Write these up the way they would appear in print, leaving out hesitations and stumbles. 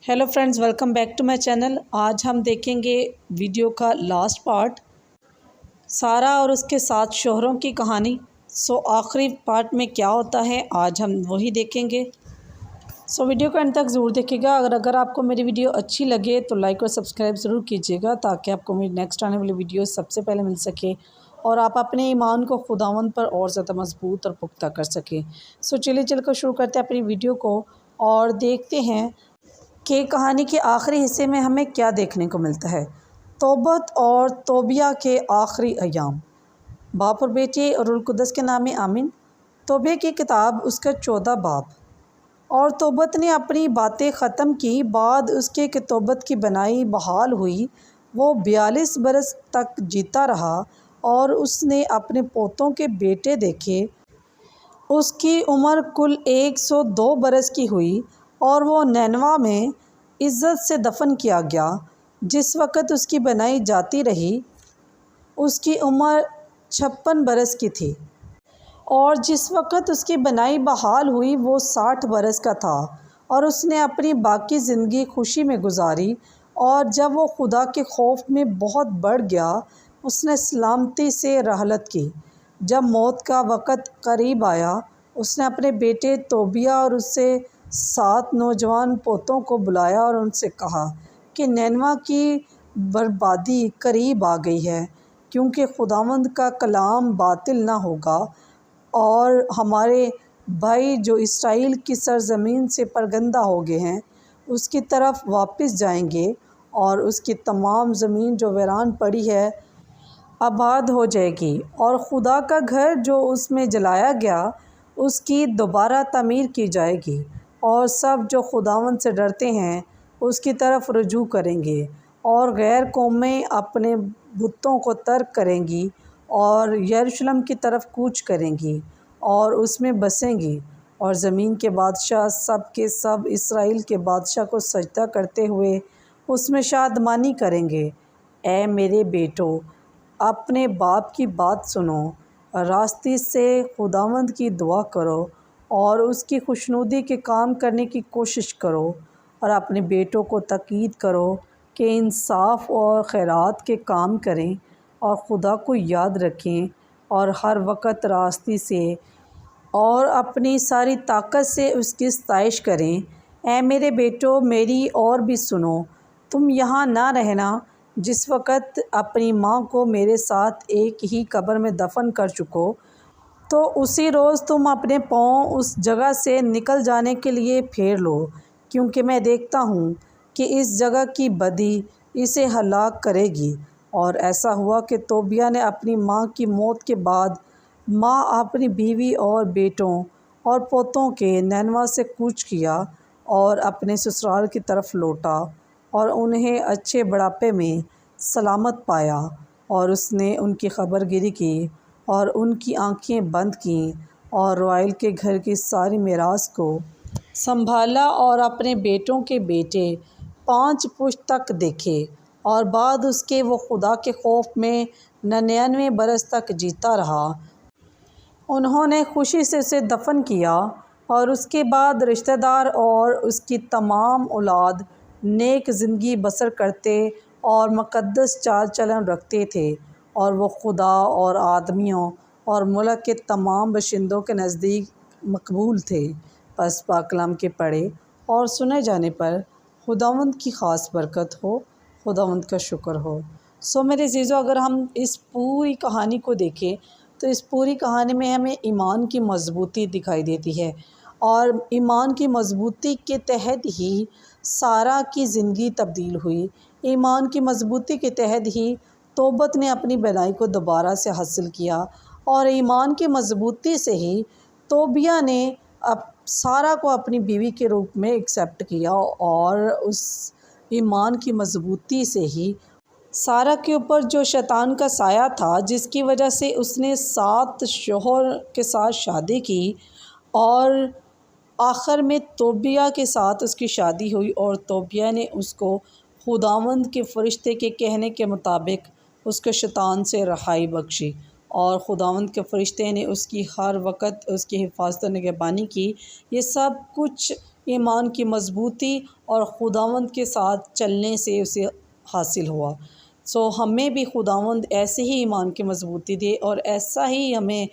Hello friends, welcome back to my channel. आज हम देखेंगे वीडियो का लास्ट पार्ट, सारा और उसके 7 शौहरों की कहानी। आखिरी पार्ट में क्या होता है आज हम वही देखेंगे। वीडियो का अंत तक ज़रूर देखिएगा। अगर आपको मेरी वीडियो अच्छी लगे तो लाइक और सब्सक्राइब ज़रूर कीजिएगा, ताकि आपको मेरी नेक्स्ट आने वाली वीडियो सबसे पहले मिल सके और आप अपने ईमान को खुदावंद पर और ज़्यादा मजबूत और पुख्ता कर सकें। चलिए चलकर शुरू करते हैं अपनी वीडियो को और देखते हैं कि कहानी के आखिरी हिस्से में हमें क्या देखने को मिलता है। तौबत और तोबिया के आखिरी अयाम। बाप और बेटे और रूह कुद्दस के नाम आमीन। तोबिया की किताब उसका 14 बाब। और तौबत ने अपनी बातें ख़त्म की, बाद उसके कि तौबत की बनाई बहाल हुई। वो 42 बरस तक जीता रहा और उसने अपने पोतों के बेटे देखे। उसकी उम्र कुल 102 बरस की हुई और वो नैनवा में इज़्ज़त से दफन किया गया। जिस वक़्त उसकी बनाई जाती रही उसकी उम्र 56 बरस की थी, और जिस वक़्त उसकी बनाई बहाल हुई वो 60 बरस का था। और उसने अपनी बाकी ज़िंदगी खुशी में गुजारी, और जब वो खुदा के खौफ में बहुत बढ़ गया उसने सलामती से रहलत की। जब मौत का वक़्त करीब आया उसने अपने बेटे तोबिया और उससे 7 नौजवान पोतों को बुलाया और उनसे कहा कि नैनवा की बर्बादी करीब आ गई है, क्योंकि खुदावंद का कलाम बातिल ना होगा, और हमारे भाई जो इसराइल की सरज़मीन से परगंदा हो गए हैं उसकी तरफ वापस जाएंगे, और उसकी तमाम ज़मीन जो वीरान पड़ी है आबाद हो जाएगी, और खुदा का घर जो उसमें जलाया गया उसकी दोबारा तामीर की जाएगी, और सब जो खुदावंद से डरते हैं उसकी तरफ रुजू करेंगे, और गैर कौमें अपने बुतों को तर्क करेंगी और यरूशलेम की तरफ कूच करेंगी और उसमें बसेंगी। और ज़मीन के बादशाह सब के सब इसराइल के बादशाह को सजदा करते हुए उसमें शादमानी करेंगे। ए मेरे बेटो, अपने बाप की बात सुनो, रास्ती से खुदावंद की दुआ करो और उसकी खुशनुदी के काम करने की कोशिश करो, और अपने बेटों को ताकीद करो कि इंसाफ और खैरात के काम करें और खुदा को याद रखें, और हर वक्त रास्ती से और अपनी सारी ताकत से उसकी सताइश करें। ऐ मेरे बेटो, मेरी और भी सुनो। तुम यहाँ ना रहना जिस वक़्त अपनी माँ को मेरे साथ एक ही कब्र में दफन कर चुको, तो उसी रोज़ तुम अपने पाँव उस जगह से निकल जाने के लिए फेर लो, क्योंकि मैं देखता हूँ कि इस जगह की बदी इसे हलाक करेगी। और ऐसा हुआ कि तोबिया ने अपनी माँ की मौत के बाद माँ अपनी बीवी और बेटों और पोतों के नैनवा से कूच किया और अपने ससुराल की तरफ लौटा, और उन्हें अच्छे बुढ़ापे में सलामत पाया। और उसने उनकी खबरगिरी की और उनकी आँखें बंद की, और रॉयल के घर की सारी मीरास को संभाला, और अपने बेटों के बेटे 5 पुश्त तक देखे। और बाद उसके वो खुदा के खौफ में 99 बरस तक जीता रहा। उन्होंने खुशी से उसे दफन किया, और उसके बाद रिश्तेदार और उसकी तमाम औलाद नेक ज़िंदगी बसर करते और मुक़द्दस चाल चलन रखते थे, और वो खुदा और आदमियों और मुल्क के तमाम बशिंदों के नज़दीक मकबूल थे। बस पाकलाम के पढ़े और सुने जाने पर खुदावंद की ख़ास बरकत हो, खुदावंद का शुक्र हो। मेरे अज़ीज़ों, अगर हम इस पूरी कहानी को देखें तो इस पूरी कहानी में हमें ईमान की मजबूती दिखाई देती है, और ईमान की मजबूती के तहत ही सारा की ज़िंदगी तब्दील हुई। ईमान की मजबूती के तहत ही तौबत ने अपनी भलाई को दोबारा से हासिल किया, और ईमान की मजबूती से ही तोबिया ने अब सारा को अपनी बीवी के रूप में एक्सेप्ट किया, और उस ईमान की मजबूती से ही सारा के ऊपर जो शैतान का साया था, जिसकी वजह से उसने 7 शौहर के साथ शादी की, और आखिर में तोबिया के साथ उसकी शादी हुई, और तोबिया ने उसको खुदावंद के फरिश्ते के कहने के मुताबिक उसके शैतान से रहाई बख्शी, और खुदावंद के फरिश्ते ने उसकी हर वक्त उसकी हिफाजत और निगहबानी की। ये सब कुछ ایمان کی مضبوطی اور خداوند کے ساتھ چلنے سے اسے حاصل ہوا۔ ہمیں بھی خداوند ایسے ہی ایمان کی مضبوطی دے اور ایسا ہی ہمیں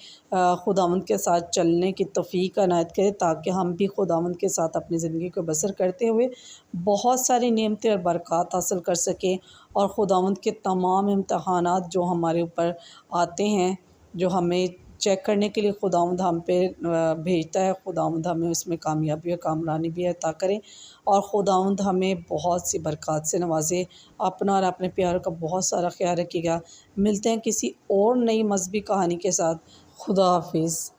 خداوند کے ساتھ چلنے کی توفیق عنایت کرے، تاکہ ہم بھی خداوند کے ساتھ اپنی زندگی کو بسر کرتے ہوئے بہت ساری نعمتیں اور برکات حاصل کر سکیں، اور خداوند کے تمام امتحانات جو ہمارے اوپر آتے ہیں، جو ہمیں چیک کرنے کے لیے خداوند ہم پہ بھیجتا ہے، خداوند ہمیں اس میں کامیابی اور کامرانی بھی عطا کرے، اور خداوند ہمیں بہت سی برکات سے نوازے۔ اپنا اور اپنے پیاروں کا بہت سارا خیال رکھیے گا۔ ملتے ہیں کسی اور نئی مذہبی کہانی کے ساتھ۔ خدا حافظ۔